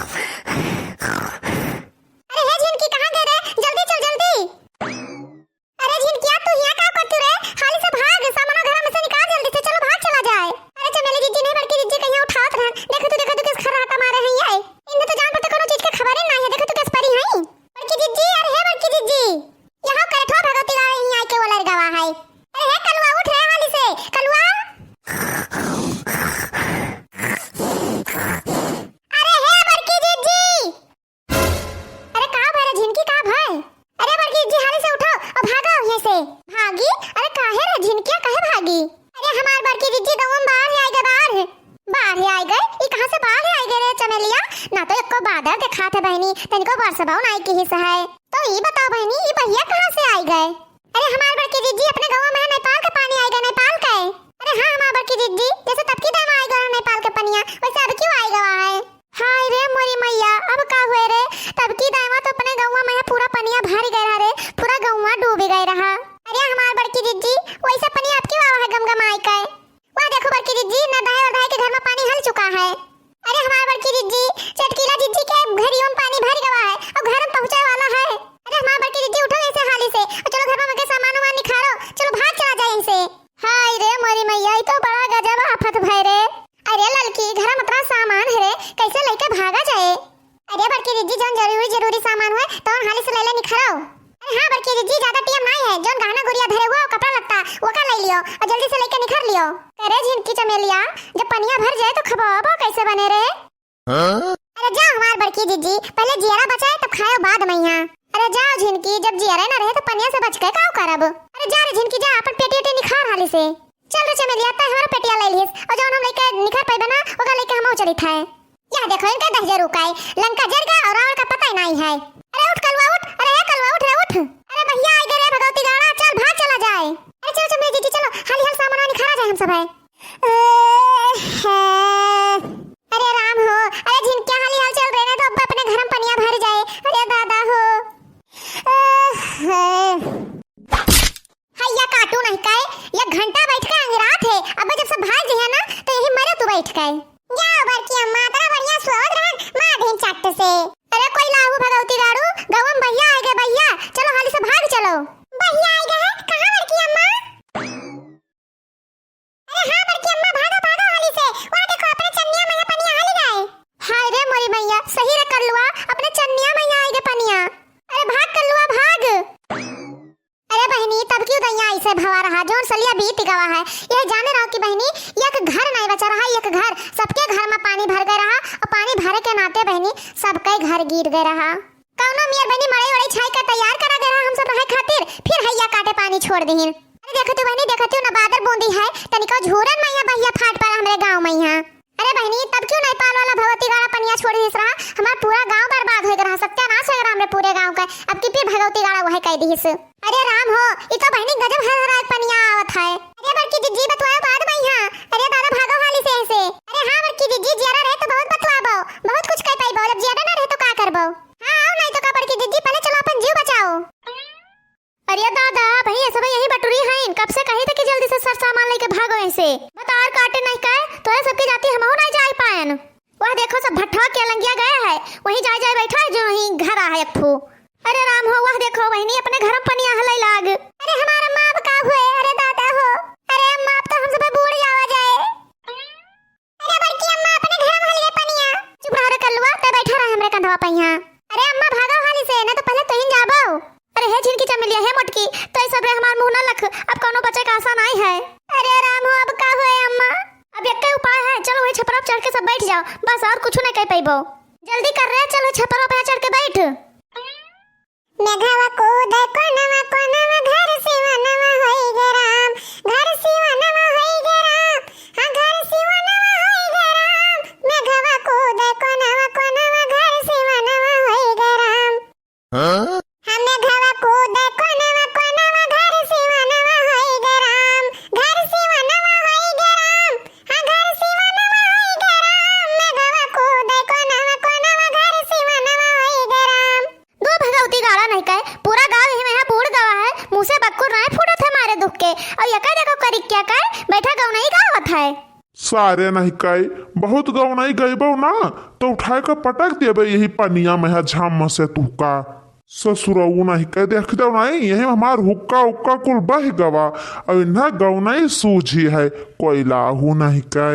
अरे हे झिनकी कहां गए रे? जल्दी चल जल्दी। अरे झिनकिया तू यहाँ का करती रे? हाली से भाग, सामान घर में से निकाल जल्दी से, चलो भाग चला जाए। अरे चमेली जीजी नहीं बल्कि जीजी कहीं उठात रहन। देखो तू किस खर्राटा मारे हैं ये। इन्हें तो जान पड़ता कोनो चीज के खबर ही नहीं है। देखो तू किस परी है। बल्कि जीजी, अरे हे बल्कि जीजी। यहाँ कैठो भगवती गावे ही आई के वाला गवा है। अरे हे कलवा उठ रे हाली से, कलवा। अरे हे बल्कि जीजी। अरे का भरे झिनकी का भाई? अरे बल्कि जीजी हाली से उठो और भागो यहीं से। भागी? अरे काहे रे झिनकिया काहे भागी? अरे हमार बल्कि जीजी गांव में बाहर आई गए, बाहर आई गए। ये कहां से बाहर आई गए रे चमेलिया? ना तो एको बादर दिखा थे बहनी, तनिको बरसबाऊ नाई की हिस्सा है। तो ये बताओ बहनी, ये भैया कहां से आई गए? अरे हमार बल्कि जीजी अपने गांव में नेपाल का पानी आई गए, नेपाल का। अरे हां हमार बल्कि जीजी जैसे तब की दाम आई गए नेपाल के पनिया, वैसे अब क्यों आई गवा है? हाय रे मोरी मैया, अब का हुए रे? तब की दामा तो अपने गांव में पूरा पनिया भर गया रे, पूरा गांव डूब गया रहा। अरे हमार बड़की जीजी वैसा पनिया अब क्यों आवा है गमगमाई का? वह देखो बड़की जीजी ना दाई के घर में पानी हल चुका है। अरे हमार बड़की जीजी चटकीला जीजी के घरियों में पानी भर गया है और घर में पहुंचे वाला है। अरे हमार बड़की जीजी उठो ऐसे हाली से और चलो घर में के सामान वामान निखारो, चलो भाग चला जाए इनसे। हाय रे मोरी मैया, ये तो बड़ा गजब आफत भय रे। अरे लड़की घर में इतना सामान है रे, कैसे लेके भागा जाए? अरे बड़की जीजी जौन जरूरी सामान है तो हाली से ले ले निखारो। अरे हां बड़की जीजी ज्यादा टाइम नहीं है, जौन गहना गुड़िया धरे हुआ कपड़ा लगता वो का ले लियो और जल्दी से लेके निखर लियो। अरे झिनकी चमेलिया, जब पनिया भर जाए तो खबाबा कैसे बने रे? अरे जा हमार बड़की जीजी, पहले जियारा बचाए तब खाओ बाद में यहाँ। अरे जाओ झिनकी, जब जियारा न रहे तो पनिया से बच के का करब? अरे जा रे झिनकी जा, अपन पेटी निखार हाली से। चल रे चमेलिया, ता हमारा पेटिया ले लिस और जौन हम लेके निखर पाइबे ना ओका लेके हम चली थाए। यह देखो इनका दहजर रुकाए, लंका जर गया और रावण का पता ही नहीं है। अरे उठ कलवा उठ, अरे ये कलवा उठ रे उठ। अरे भैया आई गए भगवती गाड़ा, चल भाग चला जाए। अरे चलो चमेली जीजी चलो, हाली हाल सामान निखारा जाए हम सब है। अरे राम हो, अरे झिनकिया हाली हाल चल रहे ना तो अब अपने घर में पनिया भर जाए। अरे दादा हो, हैया काटू नहीं काए, ये घंटा बैठ के अंगरात है। अब जब सब भाग जाए ना तो यही मरे तू बैठ के। जा बरकी अम्मा तेरा बढ़िया सोच रहन मार देन चट से। अरे कोई लाहू भगवती गाड़ू, गांव में भैया आ गए, भैया चलो हाली से भाग चलो। भैया आ गए हैं कहां बरकी अम्मा? अरे हां बरकी अम्मा भागो भागो हाली से, वहां देखो अपने चन्निया में पनिया हाली गए। हाय रे मोरी मैया, सही रे कलवा, अपने चन्निया में आ गए पनिया। अरे भाग कलवा भाग। अरे बहनी तब क्यों दैया ऐसे भवा रहा, जोन सलिया बीत गवा है। ये जाने रहो कि बहनी एक घर नहीं बचा रहा, एक घर सबके घर में पानी भर गया रहा और पानी भरे के नाते बहनी सबके घर गिर गया रहा। कौनो मियां बहनी मड़े वड़े छाई का तैयार करा गया हम सब रहे खातिर, फिर हैया काटे पानी छोड़ दीन। अरे देखो तू बहनी, देखो तू ना बादर बूंदी है तनिको झूरन मैया भैया फाट पर हमरे गांव में यहाँ। अरे बहनी तब क्यों नेपाल वाला भगवती गाड़ा पनिया छोड़ दिस रहा, हमारा पूरा गांव बर्बाद हो गया, सत्यानाश हो गया हमरे पूरे गांव का। अब की फिर भगवती गाड़ा वही कह दिस। अरे राम हो, ये तो बहनी गजब हर पनिया आवत है। अरे बड़की जीजी बतवाओ बाद में यहाँ। अरे दादा भागो हाली से ऐसे। अरे हां बड़की जीजी जियारा रहे तो बहुत बतवाबो, बहुत कुछ कह पाइबो, जब जियारा ना रहे तो का करबो? हां आओ नहीं तो का बड़की जीजी, पहले चलो अपन जीव बचाओ। अरे दादा भैया सब यही बटुरी हैं, कब से कही थे कि जल्दी से सब सामान लेके भागो ऐसे। बतार काटे नहीं का तो सबकी जाती हम नहीं जा पाएन। वह देखो सब भट्ठा के लंगिया गया है, वहीं जा बैठा है जो वहीं घर आ है एक ठो। अरे राम हो, वह देखो बहनी अपने घर में पनिया हलाई लाग। अरे हमारा मां अब का हुए? अरे दादा हो, अरे अम्मा अब तो हम सब बूढ़ जावा जाए। अरे बड़की अम्मा अपने घर में हलाई पनिया। चुप रह रे कलवा, ते बैठा रहा हमरे कंधवा पे यहाँ। अरे अम्मा भागो हाली से, ना तो पहले तुहिन जाबो। अरे हे झिनकी चमेलिया हे मोटकी, तो सब रे हमार मुंह न लख, अब कोनो बचे का आशा नहीं है। अरे राम हो, अब का हुए अम्मा? अब एक ही उपाय है, चलो वही छपरा चढ़ के सब बैठ जाओ, बस और कुछ नहीं कह पाइबो। जल्दी कर रे, चलो छपरा पे चढ़ के बैठ। मेघवा कूद कोनवा घर सिवनवा होई गे राम, घर सिवनवा होई गे राम, हां घर सिवनवा होई गे राम। मेघवा कूद कोनवा घर सिवनवा होई गे राम। हां मेघवा कूद कोनवा घर सिवनवा होई गे राम, घर सिवनवा होई गे राम, हां घर सिवनवा होई गे राम। मेघवा कूद कोनवा घर सिवनवा होई गे राम। दो भगवती गाड़ा नहीं कहे, पूरा गांव ही में बूढ़ गवा है, मुंह से बक्कुर नहीं फूटत है मारे दुख के। और यका देखो करी क्या कर बैठा गाँव नहीं गावत है। सारे नहीं कई बहुत गौ नहीं गई बो ना तो उठाए कर पटक देबे यही पनिया में है झाम से तुका ससुरऊ नहीं कह देख दो नहीं यही हमार हुक्का उक्का कुल बह गवा अब इन्हें गौ नहीं सूझी है कोई लाहू नहीं कह।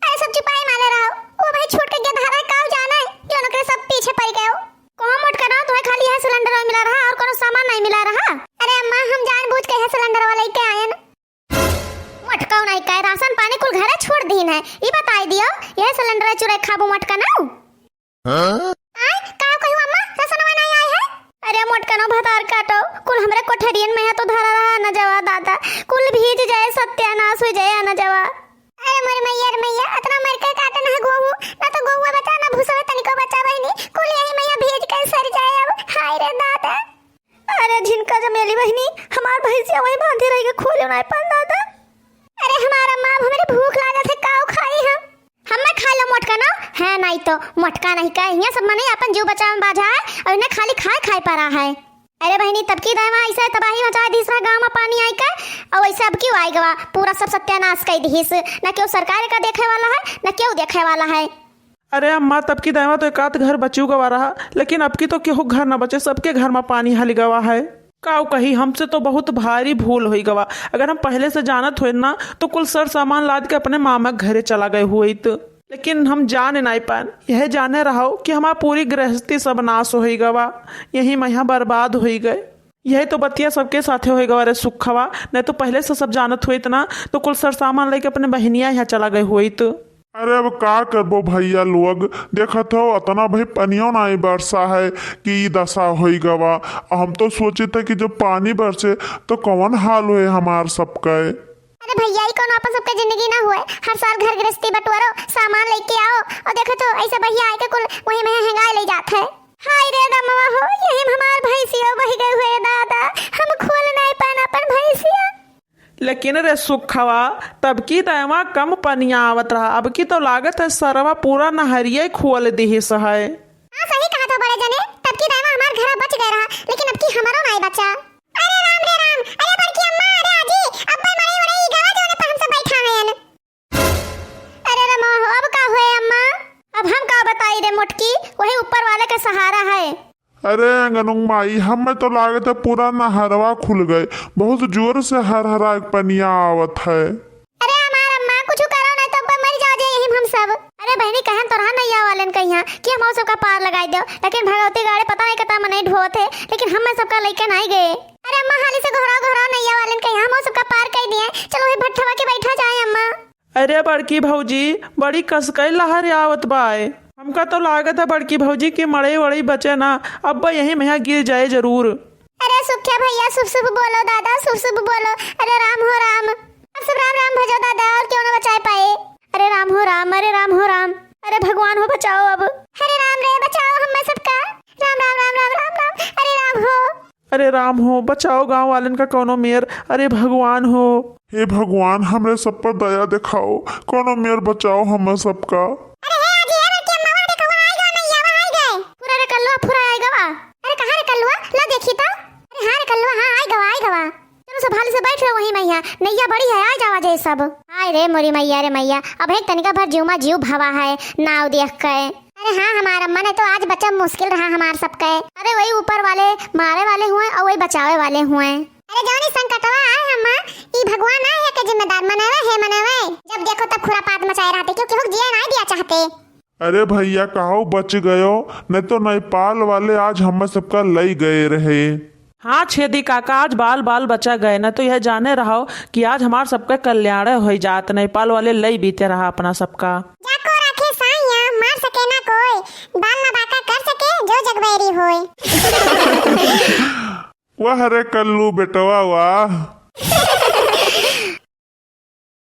अरे सब चुपाई माले रहो वो भाई छूट के गया धारा काव जाना है क्यों नकरे सब पीछे पड़ गए हो कहां मोट कर रहा तुम्हें खाली है सिलेंडर मिला रहा और कोनो सामान नहीं मिला रहा। अरे अम्मा हम जानबूझ के है सिलेंडर वाले के आए ना मटका नहीं कह राशन पानी कुल घरे छोड़ दीन है ये बताई दियो यह सिलेंडर चुराई खाबू मटका ना आय का कहू अम्मा राशन नहीं आए है। अरे मोटका नो भतार काटो कुल हमरे कोठरियन में है तो धरा रहा न जवा दादा कुल भीज जाए सत्यानाश हो जाए न जवा। अरे मोर मैया इतना मर के काटन है गोहू ना तो गोहू बचा ना भूसा तनिको बचा बहनी कुल यही मैया भेज के सर जाए अब हाय रे दादा। अरे झिनका जमेली बहनी हमार भैंसिया वही बांधी रही खोले नहीं पान दादा। अरे हमारा मां हमरे भूख लागत है काऊ खाई हम मैं खा लो मोटका ना है नहीं तो मोटका नहीं का यहाँ सब मने अपन जीव बचावन बाजा है और इन्हें खाली खाए पड़ा है। अरे बहनी तब की दावा ऐसा तबाही मचा दूसरा गांव में पानी आई का और ऐसा अब क्यों आएगा पूरा सब सत्यानाश कर दीस न क्यों सरकार का देखे वाला है न क्यों देखे वाला है। अरे अम्मा तब की दावा तो एक आध घर बच्चों गवा रहा लेकिन अब की तो केहू घर न बचे सबके घर में पानी हल गवा है। काऊ कही हमसे तो बहुत भारी भूल हुई गवा अगर हम पहले से जानत हुए ना तो कुल सर सामान लाद के अपने मामा घरे चला गए हुए तो लेकिन हम जाने नहीं पान यह जाने रहो कि हमारा पूरी गृहस्थी सब नाश हो गवा यही मैया बर्बाद हो गए यही तो बतिया सबके साथे हो गवा रे सुखवा नहीं तो पहले से सब जानत हुई ना तो कुल सर सामान लेके अपने बहनिया यहाँ चला गए हुई तो। अरे अब का करबो भैया लोग देखत हो अतना भाई पनियों नहीं बरसा है कि दशा हो गवा हम तो सोचे थे कि जब पानी बरसे तो कौन हाल हुए हमार सबका। अरे भैया ही कौन आपस सबका जिंदगी ना हुए हर साल घर गृहस्थी बटवारो सामान लेके आओ और देखो तो ऐसे भैया आके कुल वही में हंगाई ले जाते है। हाय रे गमवा हो यही हमार भैंसिया बह गए हुए दादा हम खोल नहीं पाना अपन भैंसिया। लेकिन रे सुखवा तब की दावा कम पनिया आवत रहा अब की तो लागत है सरवा पूरा नहरिया खोल दिहिस है। हां सही कहा तो बड़े जने तब की दावा हमार घर बच गए रहा लेकिन अब की हमारो नहीं बचा। अरे राम रे राम अरे बड़की अम्मा अरे आजी अब्बा मरे वड़े गवा जोने पर हम सब बैठा हैं। अरे रमा अब का हुए अम्मा अब हम का बताई रे मोटकी वही ऊपर वाले का सहारा है। अरे गनुंग माई हमें तो लागत है पूरा नहरवा खुल गए बहुत जोर से हर हरा पनिया आवत है। अरे हमार अम्मा कुछ करो ना तो मर जाओ जे यही हम सब। अरे बहनी कहन तो रहा नैया वालन का यहाँ कि हम सब का पार लगाई दो लेकिन भगवती गाड़ी पता नहीं कता मने ढोत है लेकिन हम सबका लेके नहीं गए। अरे अम्मा हाली से घोरा नैया वालन का यहाँ हम सबका पार कर दिए चलो वही भट्ठवा के बैठा जाए अम्मा। अरे बड़की भौजी बड़ी कसकई लहर आवत बाए हमका तो लागत है बड़की भौजी की मड़ई वड़ई बचे ना अब यही मैया गिर जाए जरूर। अरे सुख्या भैया शुभ बोलो दादा शुभ बोलो। अरे राम हो राम अब सब राम राम भजो दादा और क्यों ना बचा पाए। अरे राम हो राम अरे राम हो राम अरे भगवान हो बचाओ अब। अरे राम रे बचाओ हम सबका राम राम राम राम राम राम अरे राम हो। अरे राम हो बचाओ गांव वालन का कोनो मेयर अरे भगवान हो। हे भगवान हमरे सब पर दया दिखाओ कोनो मेर बचाओ हम सबका। अरे हे आजी है कि अम्मा वाटे कौन आई गो नहीं आवा आई गए पूरा रे कल्लुआ पूरा आई गवा। अरे कहां रे कल्लुआ ला देखी तो। अरे हां रे कल्लुआ हां आई गवा चलो सब हाल से बैठ रहो वही मैया नैया बड़ी है आ जावा जे सब। हाय रे मोरी मैया रे मैया अब एक तनिका भर जीव जीव भवा है नाव देख के। अरे हाँ हमारा अम्मा ने तो आज बचा मुश्किल रहा हमार सबका। अरे वही ऊपर वाले मारे वाले हुए और वही बचावे वाले हुए। अरे जौनी संकटवा आए अम्मा ई भगवान आए के जिम्मेदार मनावे जब देखो तब खुरापात मचाए रहते क्योंकि हुक जिया नहीं दिया चाहते। अरे भैया कहो बच गयो नहीं तो नेपाल वाले आज हम सबका लई गए रहे। हाँ छेदी काका आज बाल बाल बचा गए न तो यह जाने रहो कि आज हमार सबका कल्याण हो जात नेपाल वाले लई बीते रहा अपना सबका। जाको रखे साइया मार सके ना कोई दान ना बाका कर सके जो जगबैरी होए। वाह रे कल्लू बेटवा वाह।